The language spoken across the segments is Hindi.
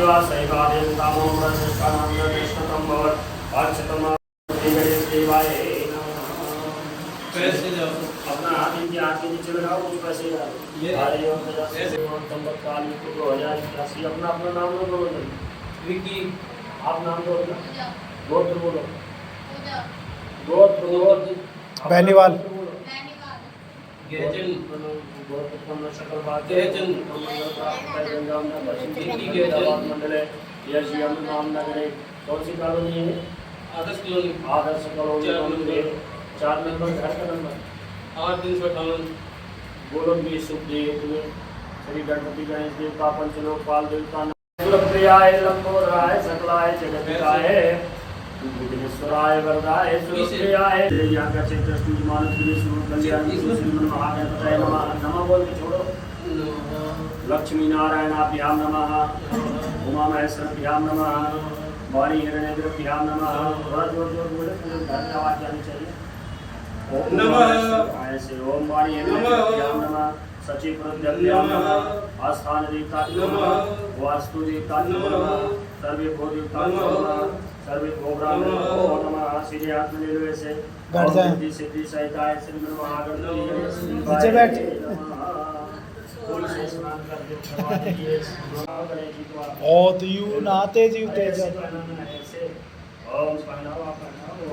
देवा सैवादेव कामो ब्रह्मस्थानं निर्देशनं भवत् पार्श्वतमादिगणेश देवाय पैसे जाओ अपना हाथ इनके हाथ के नीचे लगाओ कुछ पैसे अपना अपना नाम लो बोलो विकी आप नाम दो गोत्र बोलो गोत्र बेनीवाल गेजन सकल बात गेजन मंडल नाम नगर कौन सी कॉलोनी है आदर्श कॉलोनी आदर्श कॉलोनी 4 नंबर घर का नंबर 8358 बोलो भी सुखदेव श्री गणपति गणेश देवता पंचलोकपाल देवता प्रियाय लंबोदराय सकलाय जगत्ताय विघ्नेश्वराय वरदाय सुरप्रियाय यहाँ का क्षेत्र सूर्य मानस विष्णु कल्याण श्रीमन महागणपतये नमः नमः बोल के छोड़ो लक्ष्मी नारायणाभ्याम नमः उमा महेश्वराभ्याम नमः वाणी हिरण्यभ्याम नमः थोड़ा जोर जोर बोले पूरे घर में आवाज जानी चाहिए नमः ऐसे ओम वाणी हिरण्यभ्याम नमः सचिव प्रद्यभ्याम नमः आस्थान देवता नमः वास्तु देवता नमः सर्वे भो देवता नमः सर्वे भोगराम नमः श्री आत्मनिर्भर से सिद्धि सिद्धि सहिताय श्री गुरु महागणपति नीचे बैठ बहुत यू नाते जीवते ओम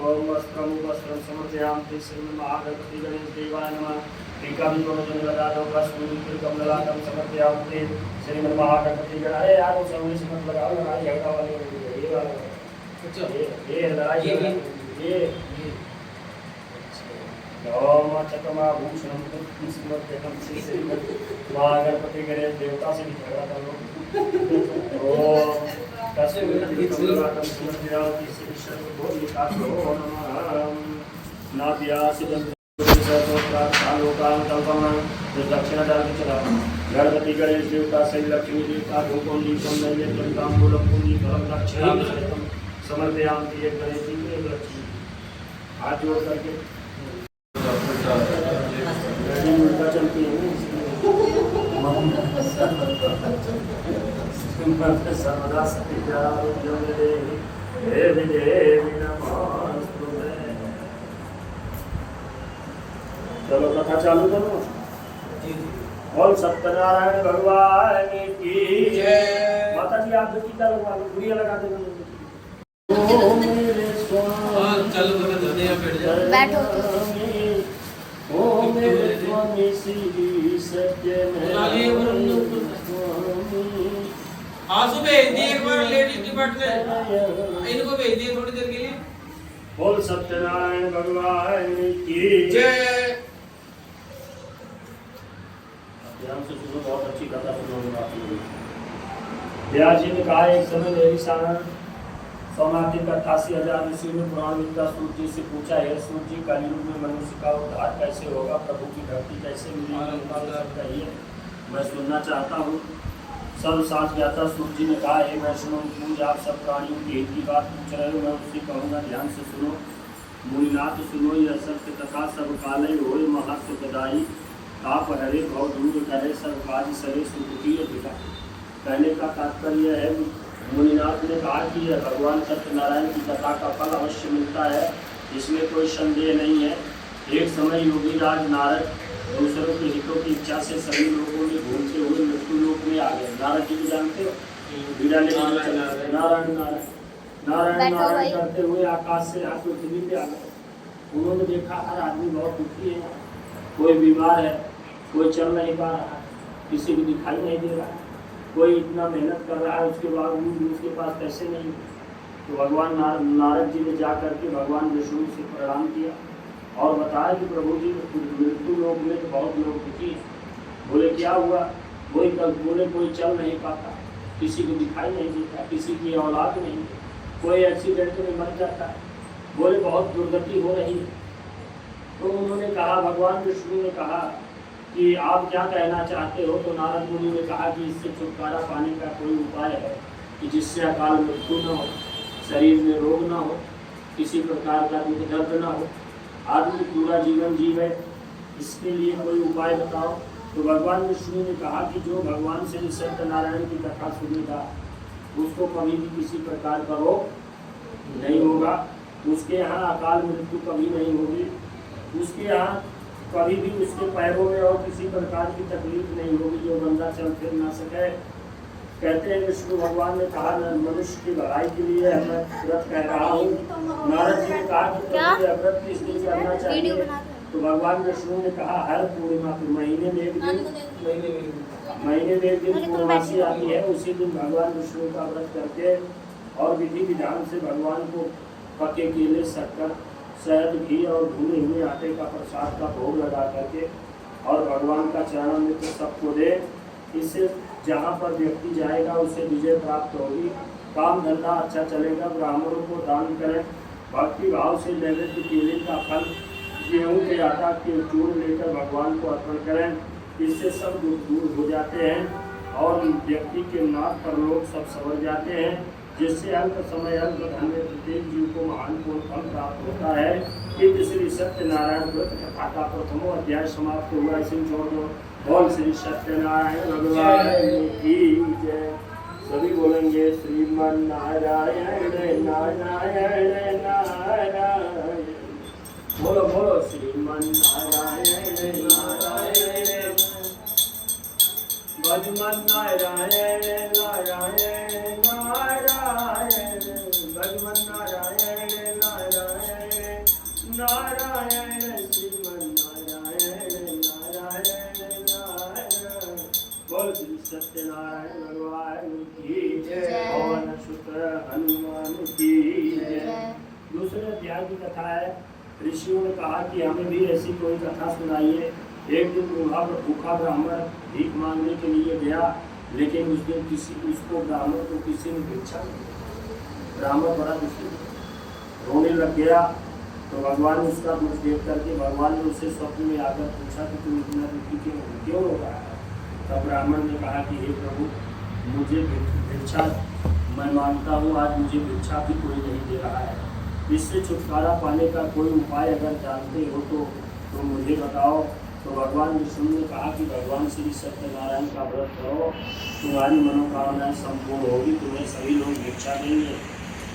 ओम वस्त्रम वस्त्रम समर्पयामि श्री महागणपति गणेश देवाय नमः टीका भी दोनों जन लगा दो बस पूरी कमलाकम समर्पयामि श्री महागणपति गणेश यार वो समय से मत लगाओ लड़ाई झगड़ा वाले ये वाला ये लड़ाई ये ओम चक्रमा भूषणम कुसुमत्यकम श्री महागणपति गणेश देवता से भी झगड़ा कर लो ओम तस्वीर कमलाकम समर्पयामि श्री सर्वभूत विकास हो नमः नाभ्यासिदं दक्षिण चला गणपति गणेश देवता सही लक्ष्मी देवता धूपम दीपम नैवेद्यम तांबूलम पूंजी फलम दक्षिणाम समर्पयामि एक गणेश जी एक लक्ष्मी हाथ जोड़ करके उल्टा चलती है सर्वदा चलो कथा चालू करो बोल सत्यनारायण भगवान की जय माता जी आप टीका लगवा लो गुड़िया लगा दो ओ मेरे स्वामी चलो धनिया बैठ जा बैठो ओ मेरे स्वामी श्री सत्य आंसू भेज दिए एक बार लेडीज डिपार्टमेंट इनको भेज दिए थोड़ी देर के लिए बोल सत्यनारायण भगवान की जय ध्यान से सुनो बहुत अच्छी कथा सुनोगे आप लोग व्यास जी ने कहा एक समय मेरी सारण सोमाती का 88,000 ऋषि ने पुराण विद्या सूर्य जी से पूछा है सूर्य जी कलयुग में मनुष्य का उद्धार कैसे होगा प्रभु की भक्ति कैसे मिलेगी मैं सुनना चाहता हूँ सब साथ जाता सूर्य जी ने कहा है वैष्णव पूज आप सब प्राणियों के हित की बात पूछ रहे हो मैं उससे कहूँगा ध्यान से सुनो मुनिनाथ सुनो यह सत्य कथा सब काले हो महत्व गदाई आप हरे भव दूर करे सब काज सरे सुखी अधिका कहने का तात्पर्य है मुनिनाथ ने कहा कि यह भगवान सत्यनारायण की कथा का फल अवश्य मिलता है इसमें कोई संदेह नहीं है एक समय योगी राज नारद दूसरों के हितों की इच्छा से सभी लोगों में घूमते हुए मृत्यु लोक में आ गए नारद जी को जानते हो बीड़ा लेकर नारायण नारायण नारायण नारायण करते हुए आकाश से यहाँ पृथ्वी पे आ गए उन्होंने देखा हर आदमी बहुत दुखी है कोई बीमार है कोई चल नहीं पा रहा किसी को दिखाई नहीं दे रहा कोई इतना मेहनत कर रहा है उसके बावजूद भी उसके पास पैसे नहीं तो भगवान नारद जी ने जा करके भगवान विष्णु से प्रणाम किया और बताया कि प्रभु जी मृत्यु लोक में तो बहुत लोग दुखी बोले क्या हुआ बोले कोई चल नहीं पाता किसी को दिखाई नहीं देता किसी की औलाद नहीं कोई एक्सीडेंट में मर जाता है बोले बहुत दुर्गति हो रही है तो उन्होंने कहा भगवान विष्णु ने कहा कि आप क्या कहना चाहते हो तो नारद मुनि ने कहा कि इससे छुटकारा पाने का कोई उपाय है कि जिससे अकाल मृत्यु न हो शरीर में रोग न हो किसी प्रकार का दुख दर्द न हो आदमी पूरा जीवन जीवे इसके लिए कोई उपाय बताओ तो भगवान विष्णु ने कहा कि जो भगवान श्री सत्यनारायण की कथा सुनेगा उसको कभी भी किसी प्रकार का रोग नहीं होगा। उसके यहाँ अकाल मृत्यु कभी नहीं होगी। उसके यहाँ कभी भी उसके पैरों में और किसी प्रकार की तकलीफ नहीं होगी जो बंदा चल फिर ना सके। कहते हैं विष्णु भगवान ने कहा मनुष्य की भलाई के लिए मैं व्रत कह रहा हूँ। नारद जी ने कहा कि प्रभु यह व्रत किस दिन करना चाहिए, तो भगवान विष्णु ने कहा हर पूर्णिमा को महीने में एक दिन पूर्णमासी आती है, उसी दिन भगवान विष्णु का व्रत करके और विधि विधान से भगवान को पके केले, शक्कर, शहद, घी और भुने हुए आटे का प्रसाद का भोग लगा करके और भगवान का चरणामृत सबको दे। इससे जहाँ पर व्यक्ति जाएगा उसे विजय प्राप्त होगी, काम धंधा अच्छा चलेगा। ब्राह्मणों को दान करें, भक्ति भाव से नैवेद्य केले का फल, गेहूँ के आटा के चूर्ण लेकर भगवान को अर्पण करें। इससे सब दुख दूर हो जाते हैं और व्यक्ति के नाक पर लोग सब संवर जाते हैं, जिससे अल्प समय अल्प धन में प्रत्येक जीव को महान पूर्ण फल प्राप्त होता है। ये श्री सत्यनारायण व्रत कथा का प्रथमो अध्याय समाप्त हुआ। इसी छोड़ दो। बोल श्री सत्यनारायण भगवान की जय। सभी बोलेंगे श्रीमन नारायण नारायण नारायण। बोलो बोलो श्रीमन नारायण नारायण भजमन नारायण नारायण नारायण भजमन नारायण नारायण नारायण श्रीमन नारायण नारायण नारायण। बोल श्री सत्यनारायण भगवान की जय और शुक्र हनुमान की जय। दूसरे अध्याय की कथा है। ऋषियों ने कहा कि हमें भी ऐसी कोई कथा सुनाइए। एक दिन भूखा ब्राह्मण भीख मांगने के लिए गया, लेकिन उस दिन उसको ब्राह्मण को किसी ने भिक्षा नहीं दी। ब्राह्मण बड़ा दुखी रोने लग गया। तो भगवान ने उसका दुख देख करके भगवान ने उसे स्वप्न में आकर पूछा कि तुम इतना दुखी क्यों हो रहा है। तब ब्राह्मण ने कहा कि हे प्रभु, मुझे भिक्षा मैं मांगता हूँ, आज मुझे भिक्षा भी कोई नहीं दे रहा है। इससे छुटकारा पाने का कोई उपाय अगर जानते हो तो मुझे बताओ। तो भगवान विष्णु ने कहा कि भगवान श्री सत्यनारायण का व्रत करो, तुम्हारी मनोकामनाएं संपूर्ण होगी, तुम्हें सभी लोग भिक्षा देंगे।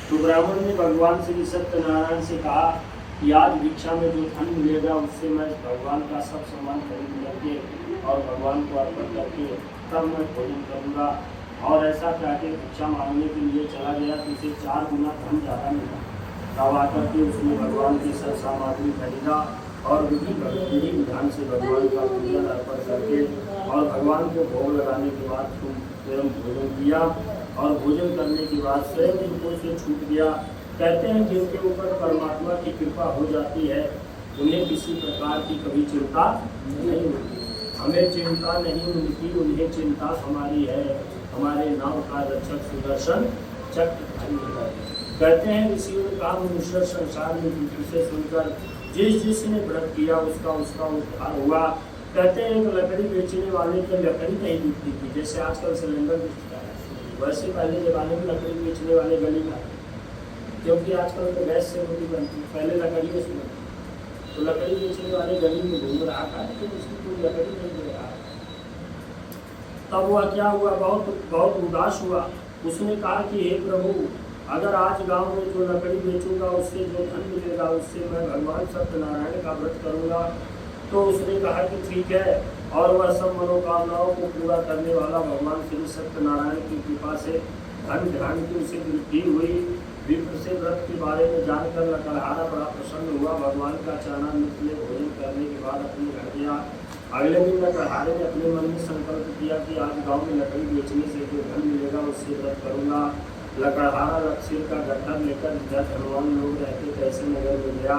तो ब्राह्मण ने भगवान श्री सत्यनारायण से कहा कि आज भिक्षा में जो धन मिलेगा उससे मैं भगवान का सब सामान खरीद करके और भगवान को अर्पण करके तब मैं भोजन करूँगा। और ऐसा कहकर भिक्षा मांगने के लिए चला गया तो उसे 4 गुना धन ज़्यादा मिला। तब आकर के उसने भगवान की सब सामग्री खरीदा और विधि विधान से भगवान का पूजन अर्पण करके और भगवान को भोग लगाने के बाद स्वयं भोजन किया और भोजन करने के बाद स्वयं उनको से छूट गया। कहते हैं जिनके ऊपर परमात्मा की कृपा हो जाती है उन्हें किसी प्रकार की कभी चिंता नहीं होती। हमें चिंता नहीं मिलती, उन्हें चिंता हमारी है। हमारे नाम का रक्षक सुदर्शन चक्र। कहते हैं ऋषियों ने कहा मनुष्य संसार में से सुनकर जिसने व्रत किया उसका उद्धार हुआ। कहते हैं एक लकड़ी बेचने वाले की लकड़ी नहीं बिकती थी, जैसे आजकल सिलेंडर बिकता है, वैसे पहले जमाने में लकड़ी बेचने वाले गली में, क्योंकि आजकल तो गैस से रोटी बनती, पहले लकड़ी में बनती। तो लकड़ी बेचने वाले गली में घूम रहा था, लेकिन उसकी कोई लकड़ी नहीं दे रहा। तब वह क्या हुआ, बहुत उदास हुआ। उसने कहा कि हे प्रभु, अगर आज गांव में जो लकड़ी बेचूंगा उससे जो धन मिलेगा उससे मैं भगवान सत्यनारायण का व्रत करूंगा। तो उसने कहा कि ठीक है। और वह सब मनोकामनाओं को पूरा करने वाला भगवान श्री सत्यनारायण की कृपा से धन ध्यान की उसे वृद्धि हुई। विप्र से व्रत के बारे में जानकर लकड़हारा बड़ा प्रसन्न हुआ। भगवान का चरणामृत में भोजन करने के बाद अपने घर गया। अगले दिन लकड़हारे ने अपने मन में संकल्प किया कि आज गाँव में लकड़ी बेचने से जो धन मिलेगा उससे व्रत करूँगा। लकड़हारा लक्ष्मी का गट्ठर लेकर जब धनवान लोग रहते कैसे नगर में गया।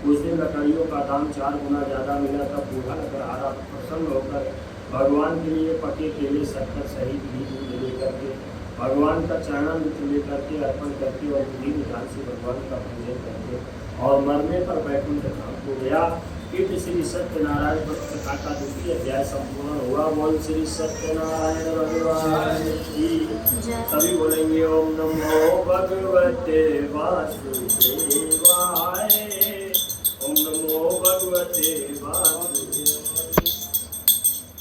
उस दिन लकड़ियों का दाम 4 गुना ज़्यादा मिला। तब बूढ़ा लकड़हारा प्रसन्न होकर भगवान के लिए पके केले, शक्कर सहित घी दूध लेकर के भगवान का चरणामृत लेकर के अर्पण करके और विधि विधान से भगवान का पूजन करके और मरने पर बैकुंठ धाम को गया। इस श्री सत्यनारायण व्रत कथा का 2य अध्याय संपूर्ण हुआ। बोल श्री सत्यनारायण भगवान की। सभी बोलेंगे ओम नमो भगवते वासुदेवाय। ओम नमो भगवते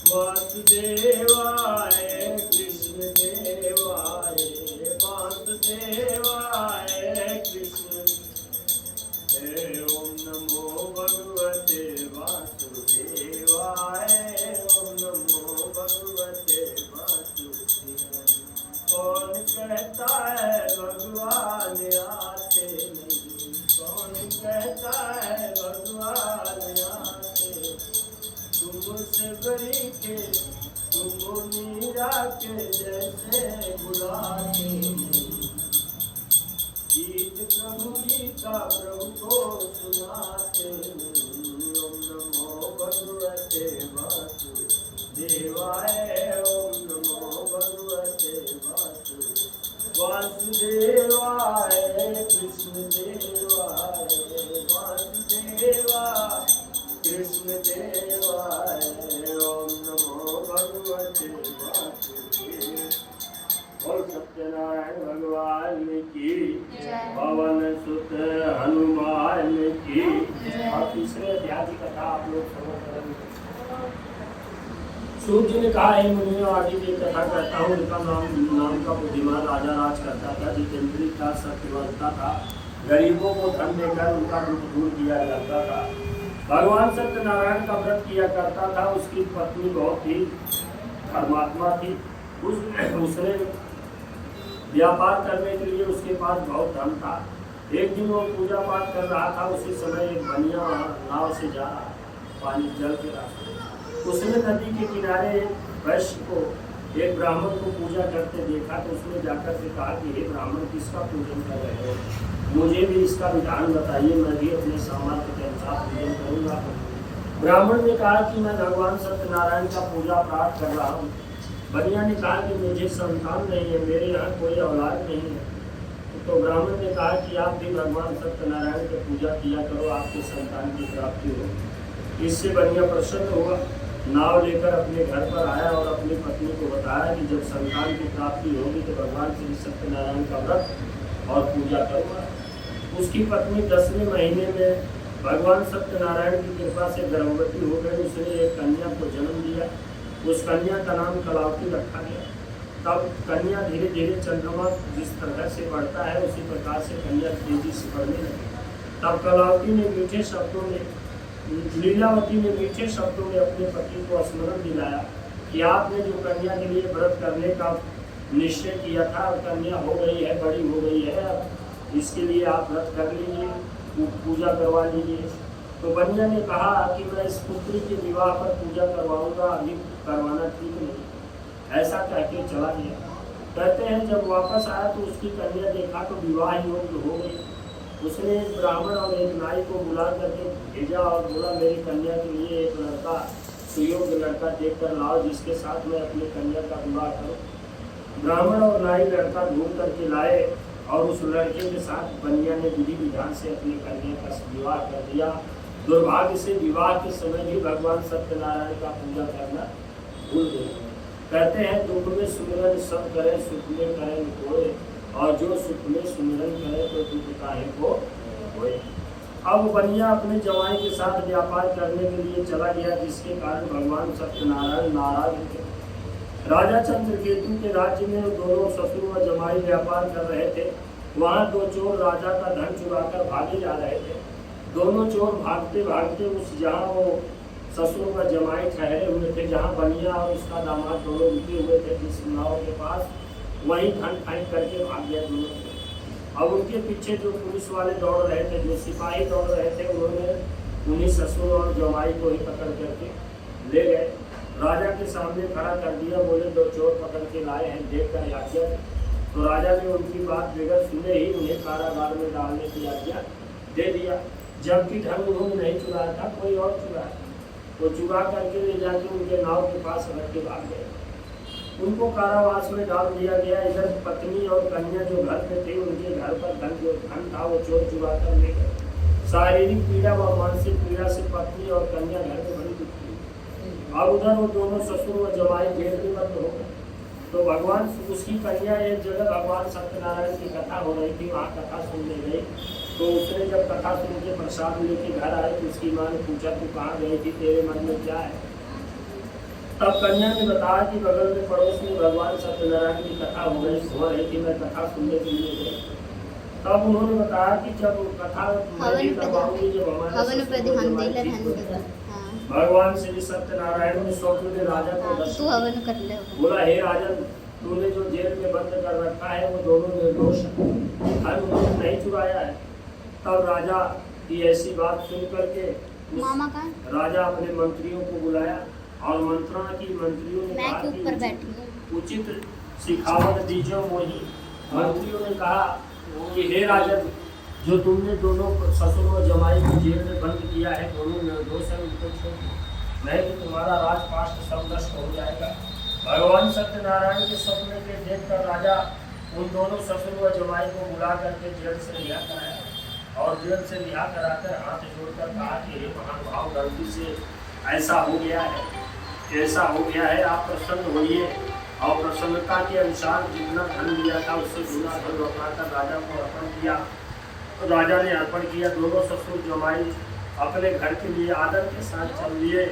वासुदेवाय कृष्ण देवाय। कहता है भगवान आते नहीं, कौन कहता है भगवान आते, तुम से बड़ी के तुम मीरा के जैसे बुलाते नहीं, गीत प्रभु जी का प्रभु को सुनाते नहीं, ओम नमो भगवते वासुदेवाय, ओम नमो भगवते वासुदेवाय, कृष्ण देवाय वासुदेवाय, कृष्ण देवाय, ओम नमो भगवते वासुदेवाय। और सत्यनारायण भगवान की, पवन सुत हनुमान की। और तीसरे अध्याय की कथा आप लोग समझ करेंगे। सूत जी ने कहा, हे मुनियों, आगे की कथा करता हूँ। उनका नाम का बुद्धिमान राजा राज करता था, जितेंद्रिय था, सत्यवंता था, गरीबों को धन देकर उनका दुख दूर किया जाता था, भगवान सत्यनारायण का व्रत किया करता था। उसकी पत्नी बहुत ही धर्मात्मा थी। उसने व्यापार करने के लिए उसके पास बहुत धन था। एक दिन वो पूजा पाठ कर रहा था, उसी समय एक बनिया नाव से जा रहा, पानी जल के रास्ते। उसने नदी के किनारे वैश्य को, एक ब्राह्मण को पूजा करते देखा, तो उसने जाकर के कहा कि हे ब्राह्मण, किसका पूजन कर रहे हो, मुझे भी इसका विधान बताइए, मैं भी अपने सामर्थ्य के अनुसार पूजन करूँगा। ब्राह्मण ने कहा कि मैं भगवान सत्यनारायण का पूजा पाठ कर रहा हूँ। बनिया ने कहा कि मुझे संतान नहीं है, मेरे यहाँ कोई औलाद नहीं है। तो ब्राह्मण ने कहा कि आप भी भगवान सत्यनारायण की पूजा किया करो, आपके संतान की प्राप्ति हो। इससे बनिया प्रसन्न हुआ, नाव लेकर अपने घर पर आया और अपनी पत्नी को बताया कि जब संतान की प्राप्ति होगी तो भगवान श्री सत्यनारायण का व्रत और पूजा करूँगा। उसकी पत्नी 10वें महीने में भगवान सत्यनारायण की कृपा से गर्भवती हो गई। उसने एक कन्या को जन्म दिया। उस कन्या का नाम कलावती रखा गया। तब कन्या धीरे धीरे चंद्रमा जिस तरह से बढ़ता है, उसी प्रकार से कन्या तेजी से बढ़ने लगी। तब कलावती ने मीठे शब्दों में, लीलावती ने मीठे शब्दों में अपने पति को स्मरण दिलाया कि आपने जो कन्या के लिए व्रत करने का निश्चय किया था, कन्या हो गई है, बड़ी हो गई है, इसके लिए आप व्रत कर लीजिए, पूजा करवा लीजिए। तो बनिया ने कहा कि मैं इस पुत्री के विवाह पर पूजा करवाऊंगा, अभी करवाना ठीक नहीं। ऐसा कह के चला गया। कहते हैं जब वापस आया तो उसकी कन्या देखा तो विवाह योग्य हो गई। उसने एक ब्राह्मण और एक नाई को बुला करके भेजा और बोला, मेरी कन्या के लिए एक लड़का, सुयोग्य लड़का देख कर लाओ, जिसके साथ मैं अपनी कन्या का विवाह करूँ। ब्राह्मण और नाई लड़का ढूंढ करके लाए और उस लड़के के साथ बनिया ने विधि विधान से अपनी कन्या का विवाह कर दिया। दुर्भाग्य से विवाह के समय भी भगवान सत्यनारायण का पूजा करना भूल गए। कहते हैं दुख में सुमिरन सब करें, सुख में करें कोई, और जो सुख में सुमिरन करे तो दुख काहे को होए। अब बनिया अपने जवाई के साथ व्यापार करने के लिए चला गया, जिसके कारण भगवान सत्यनारायण नाराज थे। राजा चंद्रकेतु के राज्य में दोनों ससुर व जमाई व्यापार कर रहे थे। वहाँ दो चोर राजा का धन चुराकर भागे जा रहे थे। दोनों चोर भागते भागते उस जहाँ वो ससुर व जमाई ठहरे हुए थे, जहाँ बनिया और उसका दामाद दोनों रुके हुए थे जिस नाव के पास, वहीं धन फेंक करके भाग गया दोनों। अब उनके पीछे जो पुलिस वाले दौड़ रहे थे, जो सिपाही दौड़ रहे थे, उन्होंने उन्हीं ससुर और जमाई को ही पकड़ करके ले गए, राजा के सामने खड़ा कर दिया। बोले दो चोर पकड़ के लाए हैं, देख कर आज्ञा। तो राजा ने उनकी बात बगैर सुने ही उन्हें कारागार में डालने की आज्ञा दे दिया। जबकि धन उन्होंने नहीं चुराया था, कोई और चुराया। वो चुरा करके ले जाके उनके नाव के पास रख के भाग गए। उनको कारावास में डाल दिया गया। इधर पत्नी और कन्या जो घर पे थे, उनके घर पर धन जो धन था वो चोर चुरा कर ले गए। शारीरिक पीड़ा व मानसिक पीड़ा से पत्नी और कन्या घर में बड़ी दुखी। अब उधर वो दोनों ससुर व जमाई जेल में बंद हो गए। तो भगवान, उसकी कन्या एक जगह भगवान सत्यनारायण की कथा हो रही थी, वहाँ कथा सुनने गई। तो उसने जब कथा सुन के प्रसाद लेके घर आए तो उसकी माँ ने पूछा, तू कहाँ गई थी, तेरे मन में क्या है? तब कन्या ने बताया कि बगल में पड़ोस में भगवान सत्यनारायण की कथा हो रही थी, मैं कथा सुनने के लिए गई। तब उन्होंने बताया कि जब कथा करवाऊंगी, जब हमारे भगवान श्री सत्यनारायण ने स्वप्न में राजा को दर्शन बोला, हे राजन, तूने जो जेल में बंद कर रखा है वो दोनों निर्दोष हैं, धन उन्होंने नहीं चुराया है। तब राजा की ऐसी बात सुन करके मामा का राजा अपने मंत्रियों को बुलाया और मंत्रणा की। मंत्रियों ने मैं कहा के कि ऊपर बैठी हूँ। उचित सिखावट दीजिए मोही। मंत्रियों ने कहा कि हे राजन, जो तुमने दोनों ससुर और जमाई को जेल में बंद किया है, दोनों निर्दोष हैं, उनको छोड़ दो, नहीं तो तुम्हारा राजपाट सब नष्ट हो जाएगा। भगवान सत्यनारायण के स्वप्न के देखकर राजा उन दोनों ससुर व जमाई को बुला करके जेल से रिहा कराया और जेल से रिहा कराकर हाथ जोड़कर कहा कि हे महानुभाव, गलती से ऐसा हो गया है, आप प्रसन्न होइए। और प्रसन्नता के अनुसार जितना धन लिया था उससे गुना धन लौटाकर राजा को अर्पण किया। तो राजा ने अर्पण किया। दोनों ससुर जमाई अपने घर के लिए आदर के साथ चल लिए।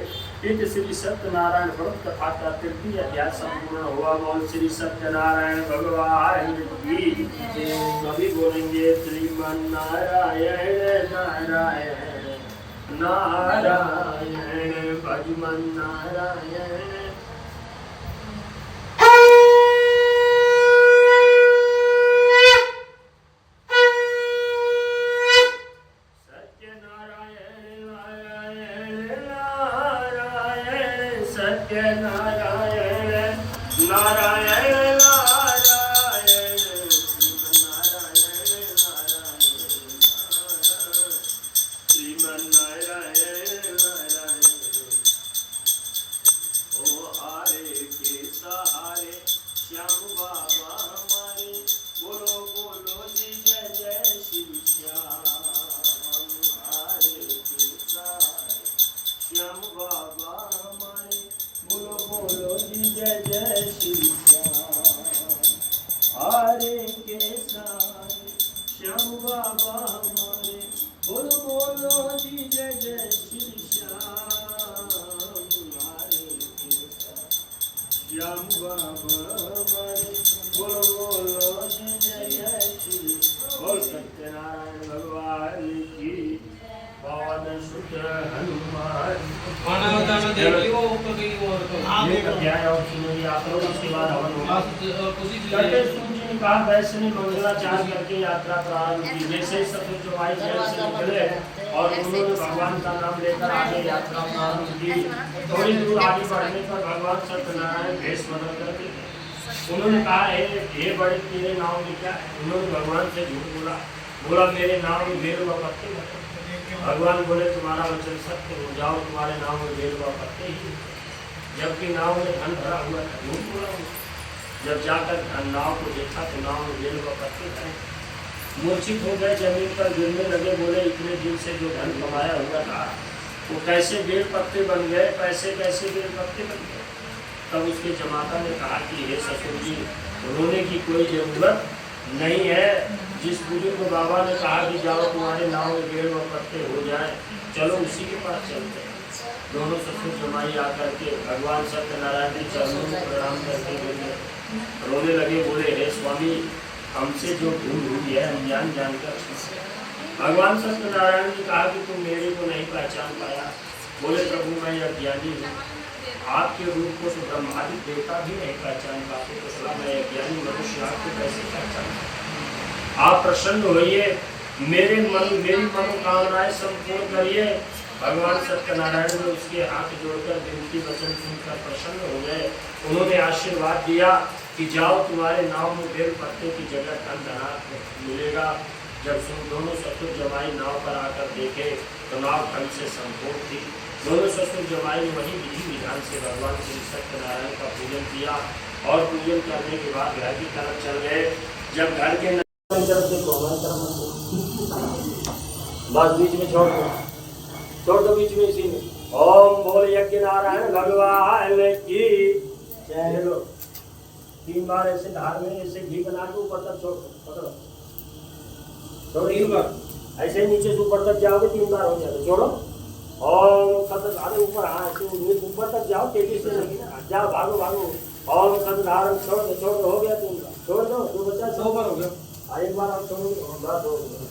इत श्री सत्यनारायण व्रत कथा का 3वीं अध्याय संपूर्ण हुआ। बोल श्री सत्यनारायण भगवान की जय। सभी बोलेंगे श्रीमन्नारायण नारायण नारायण भजमन नारायण। नारायण नारायण नारायण श्रीमन नारायण नारायण। ओ हारे के सहारे श्याम बाबा हमारे, बोलो बोलो जी जय जय श्री श्याम। हारे के सहारे श्याम बाबा हमारे, बोलो बोलो जी जय जय श्री श्याम। हारे के सहारे श्याम बाबा हमारे, बोलो बोलो जी जय जय श्री श्याम। हारे के सहारे श्याम बाबा हमारे, बोलो बोलो जी जय जय श्री। बोल सत्यनारायण भगवान की। पवन सुत हनुमान। खाना बताना देख लियो ऊपर कहीं और तो ये अध्याय और सुनिए आप लोग, उसके बाद हवन होगा। खुशी करते सूर्य ने कहा वैसे ने मंगलाचार करके यात्रा प्रारंभ की। जैसे ही ससुर जमाई जेल से निकले और उन्होंने भगवान का नाम लेकर आगे यात्रा प्रारंभ की। थोड़ी दूर आगे बढ़ने पर भगवान सत्यनारायण भेष बदल करके उन्होंने कहा हे बड़े, तेरे नाम में क्या है? उन्होंने भगवान से झूठ बोला मेरे नाम में भेड़ व पत्ते। भगवान बोले तुम्हारा वचन सत्य हो, जाओ तुम्हारे नाम में भेड़ व पत्ते ही, जबकि नाव में धन भरा हुआ था। झूठ बोला। जब जाकर नाव को देखा तो नाव में भेड़ व पत्ते थे। मूर्छित हो गए, जमीन पर गिरने लगे। बोले इतने दिन से जो धन कमाया हुआ था वो कैसे बेल पत्ते बन गए, पैसे कैसे बेल पत्ते बन गए। तब उसके जमाता ने कहा कि हे ससुर जी, रोने की कोई जरूरत नहीं है। जिस बुजुर्ग को बाबा ने कहा कि जाओ तुम्हारे नाव में पेड़ व पत्ते हो जाए, चलो उसी के पास चलते हैं। दोनों ससुर जमाई आकर के भगवान सत्यनारायण के चरणों में प्रणाम करके बोले, रोने लगे। बोले हे स्वामी, हमसे जो भूल हुई है अनजान जानकर। भगवान सत्यनारायण ने कहा कि तुम मेरे को नहीं पहचान पाया। बोले प्रभु मैं अज्ञानी हूँ, आपके रूप को तो ब्रह्मादि देवता भी नहीं पहचान पाते, तो सलाह मैं अज्ञानी मनुष्य आपको कैसे पहचान। आप प्रसन्न होइए, मेरी मनोकामनाएं संपूर्ण करिए। भगवान सत्यनारायण ने उसके हाथ जोड़कर विनती वचन सुनकर प्रसन्न हो गए। उन्होंने आशीर्वाद दिया कि जाओ तुम्हारे नाव में बेल पत्ते की जगह धन धनात्म मिलेगा। जब दोनों ससुर जमाई नाव पर आकर देखे तो नाव धन से संपूर्ण थी। दोनों ससुर जमाई ने वही विधि विधान से भगवान श्री सत्यनारायण का पूजन किया और पूजन करने के बाद घर की तरफ चल गए। जब घर के तरफ देखो बस बीच में छोड़ दो बीच में इसी में। ओम बोल यज्ञ नारायण भगवान की जय। लो 3 बार ऐसे धार में ऐसे घी बना के ऊपर तक पकड़ो, ऐसे ही नीचे से ऊपर तक जाओगे 3 बार हो जाएगा। छोड़ो ओम सतधारे ऊपर, हाँ ऐसे ऊपर तक जाओ, तेजी से नहीं जाओ, भागो। ओम सतधारण छोड़ दो, हो गया 3 बार। छोड़ दो, जो बचा 100 बार हो गया। एक बार आप छोड़ो, बात हो गया।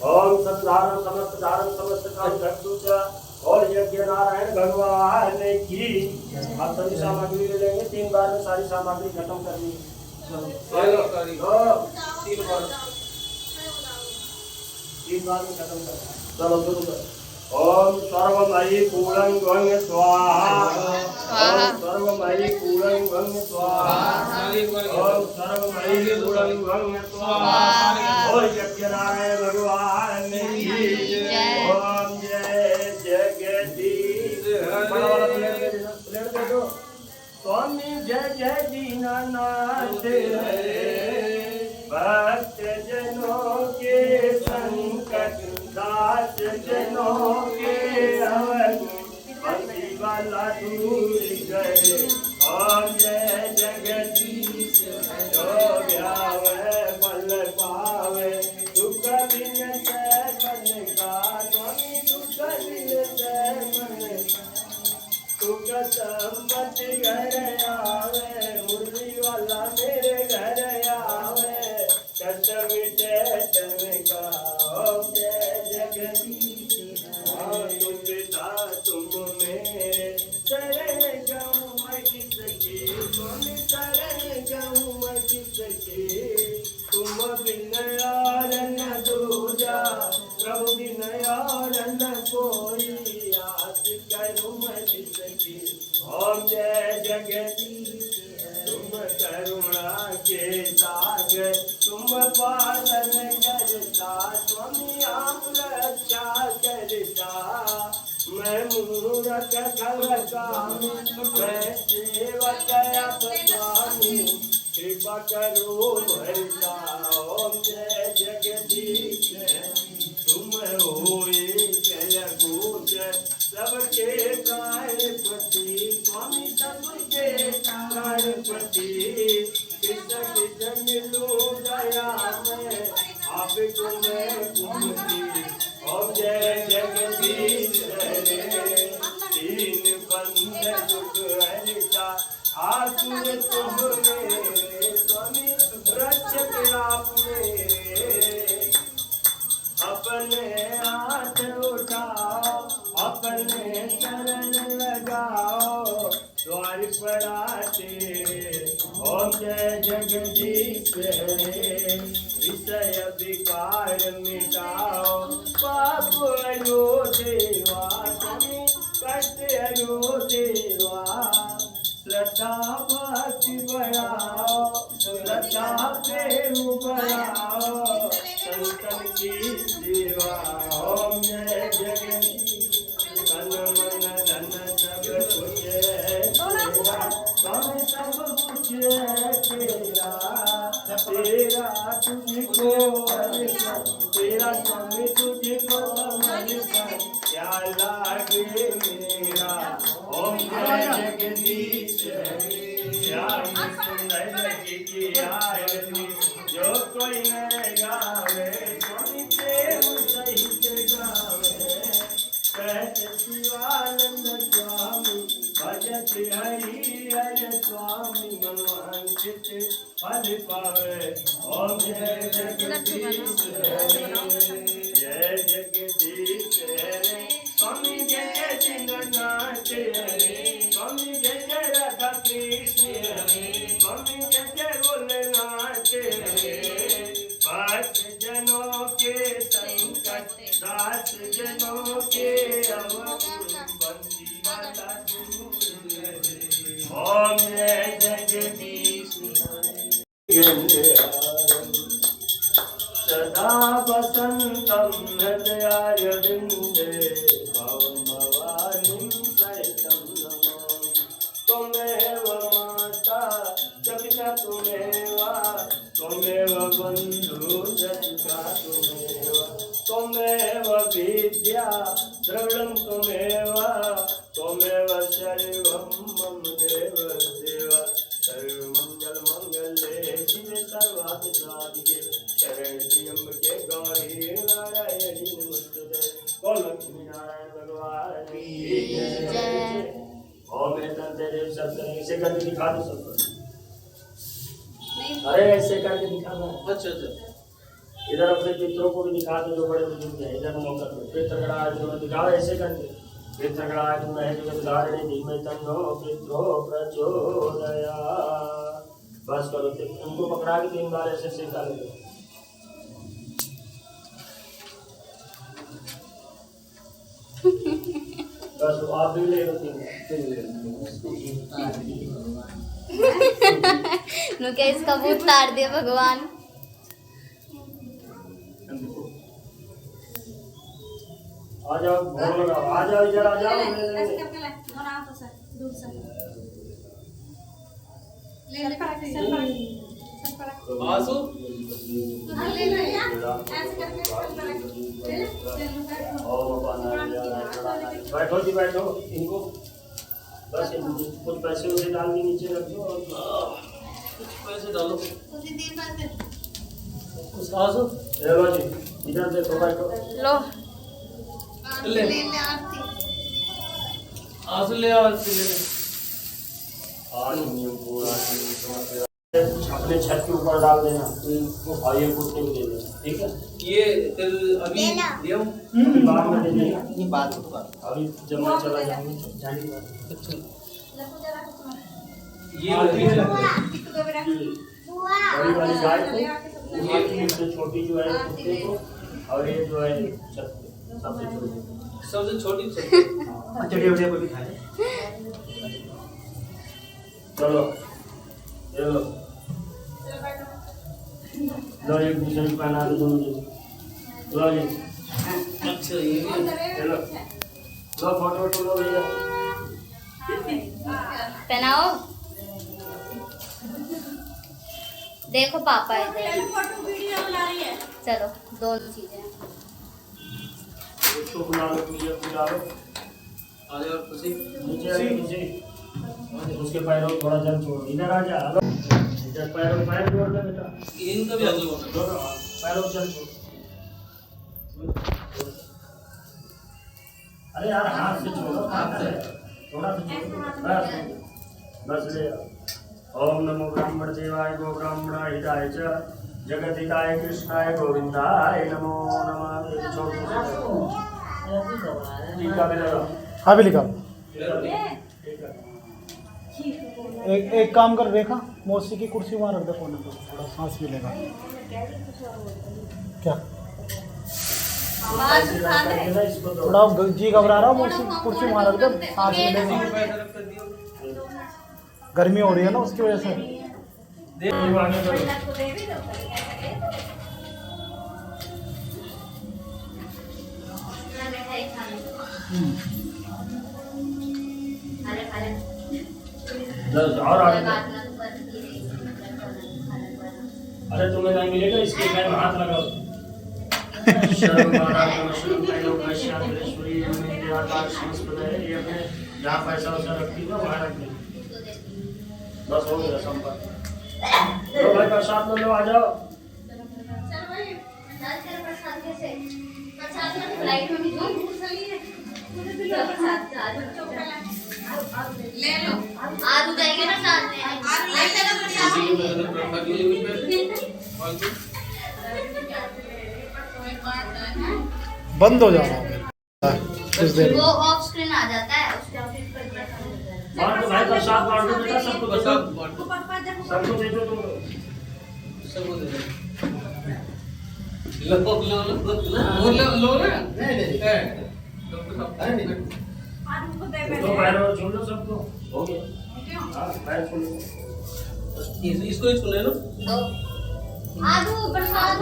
ओम सतधारण समस्त धारण समस्त काम धर्तुचा और यज्ञ नारायण भगवान की। आप सभी सामग्री ले लेंगे, 3 बार में सारी सामग्री खत्म करनी है। हेलो सॉरी तीन बार में खत्म कर। चलो शुरू कर। ओम सर्वमयी पूर्ण गंग स्वाहा। ओम सर्वमयी पूर्ण गंग स्वाहा। ओम सर्वमयी पूर्ण गंग स्वाहा। ओम यज्ञनारायण भगवान की ओम जय जगदीश। बड़ा वाला प्लेट दे दो। स्वामी जय जय दीनानाथ भक्त जनों के संकट दास जनों के अवध बंसी वाला दूर करे। ओम जय जगदीश जो व्यावे बल पावे दुख बिन से मन का। स्वामी दुख बिन से मन सुख संपत्ति घर आवे मुरली वाला मेरे घर आवे कष्ट मिटे चमका। ओम जय जगदीश तुम पिता तुम मेरे शरण जाऊं मैं किसकी। स्वामी शरण जाऊं मैं किसकी। तुम बिन और न दूजा प्रभु बिन और न कोई आस करूं मैं किसकी। ओम जय जगदीश तुम करुणा के सागर तुम पालन करता। स्वामी आप रक्षा करता। मैं मूरख खलकामी मैं सेवक आप स्वामी कृपा करो भरता। ओम जय जगदीश तुम होए जय गोचर सबके कार्यपति। स्वामी सबके कार्यपति किस किस मिलूं दया में आपको मैं घूमती। ओम जय जगदीश दीन बंद दुख हरिता आतुर तुम मेरे। स्वामी रक्षक आप मेरे अपने हाथ उठाओ अपने शरण लगाओ द्वार पर आते। ओम जय जगदीश विषय विकार मिटाओ पाप अयो देवा। स्वामी कष्ट अयो देवा। श्रद्धा भक्ति बढ़ाओ श्रद्धा प्रेम बढ़ाओ संतन की सेवा। ओम जय जगदीश तन मन धन सब कुछ तेरा। स्वामी सब कुछ तेरा तेरा तुझको अर्पण तेरा। स्वामी तुझको अर्पण क्या लागे मेरा। ओम जय जगदीश श्याम सुंदर की आरती जो कोई न गावे स्वामी प्रेम सहित गावे। कहते शिवानंद स्वामी भजत हरि हर स्वामी मनवांछित फल पावे। ओम जय जगदीश जय जगदीश स्वामी जय जय दीनानाथ स्वामी जय जय राधा कृष्ण स्वामी जय जय भोलेनाथ। भक्त जनों के संकट दास जनों के अवध बंसी वाला दूर करे। ओम जय जगदीश सदा वसंतं हृदयाय विन्दे भवं भवानीं सहितं नमामि। त्वमेव माता च पिता त्वमेव त्वमेव बन्धुजनका त्वमेव त्वमेव विद्या द्रविणं त्वमेव त्वमेव सर्वं मम देव देव। सर्वमंगल मंगले शिवे सर्वार्थसाधिके शरण्ये त्र्यंबके गौरी नारायणी नमोस्तुते। बोल लक्ष्मी नारायण भगवान की जय। ओम तेरे सत्संग ऐसे करके दिखा दो सबको। अरे ऐसे करके दिखाना है। अच्छा इधर अपने पितरों को भी दिखा दो जो बड़े बुजुर्ग हैं। इधर मौका दो पितृगणाय जो दिखाओ ऐसे करके। पितृगणाय महे जगद्धारिणी धीमहि तन्नो पितरो प्रचोदयात्। बस करो, उनको पकड़ा के 3 बार ऐसे सेका ले लो। बस आप भी ले लो 3 बार। क्या इसका भूत तार दिया भगवान। आ जाओ, भोग लगाओ, आ जाओ इधर, आ जाओ। आंसू बैठो जी, बैठो। इनको बस कुछ पैसे उसे डाल के नीचे रख दो और कुछ पैसे डालो। आंसू ले लो जी, इधर देखो, बैठो। लो ले आंसू ले आंसू ले। अपने छत के ऊपर डाल देना, वो भाई कुत्ते को दे देना, ठीक है? ये फिर अभी दियो अभी बाद में दे देना, ये बात अभी जब मैं चला जाऊंगा जाने के बाद। अच्छा ये बड़ी वाली गाय को, ये छोटी जो है कुत्ते को, और ये जो है छत पे सबसे छोटी। चलिए को दिखाए। चलो ये लो, एक दूसरे को पहना दो दोनों जने। लो जी, अच्छा ये लो फोटो लो भैया। पहनाओ। देखो पापा इधर। चलो दोनों चीजें। उसको बुला लो, पूजा बुला लो। आ जाओ खुशी। नीचे आ जाओ, नीचे। उसके पैरों को थोड़ा जल छोड़, इधर आ जा। हेलो, इधर पैर जोड़ दे बेटा। इनका भी आजू दोनों पैरों को जल छोड़। अरे यार हाथ से छोड़ो, हाथ से थोड़ा सा छोड़ो, बस ले आओ। ओम नमो ब्राह्मण देवाय गो ब्राह्मण हिताय च जगत हिताय कृष्णाय गोविंदाय नमो नमः। टीका भी लगाओ। हाँ भी लिखा। एक काम कर, रेखा मौसी की कुर्सी वहाँ रख दे कोने पे, थोड़ा सांस मिलेगा। क्या थोड़ा जी घबरा रहा, मौसी कुर्सी वहाँ रख दे, सांस मिलेगा। गर्मी हो रही है ना, उसकी वजह से। और अरे तुम्हें नहीं मिलेगा, इसके पैर में हाथ लगाओ। ये अपने जहाँ पैसा वैसा रखती है वहाँ रख दे। बस हो गया संपर्क। लो भाई प्रसाद लो, आ जाओ। ले लो, आलू जाएंगे ना साथ में। बंद हो जा रहा है कुछ देर वो ऑफ स्क्रीन आ जाता है, उसके ऑफिस पर बांट दो भाई, प्रसाद बांट दो बेटा, सबको दे दो, सबको दे दो। सबको दे दो। लो दो पैरों छोड़ लो सबको, हो गया। हाँ पैर छोड़ लो, इसको ही छूने लो। आलू प्रसाद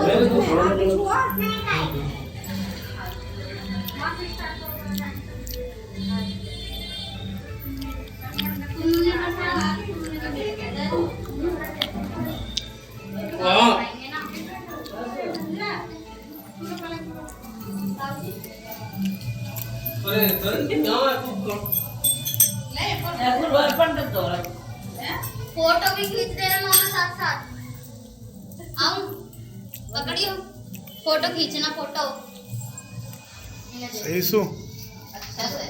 फोटो भी खींच देना मामा साथ साथ। आऊं पकड़ियो, फोटो खींचना, फोटो यीशु अच्छा से।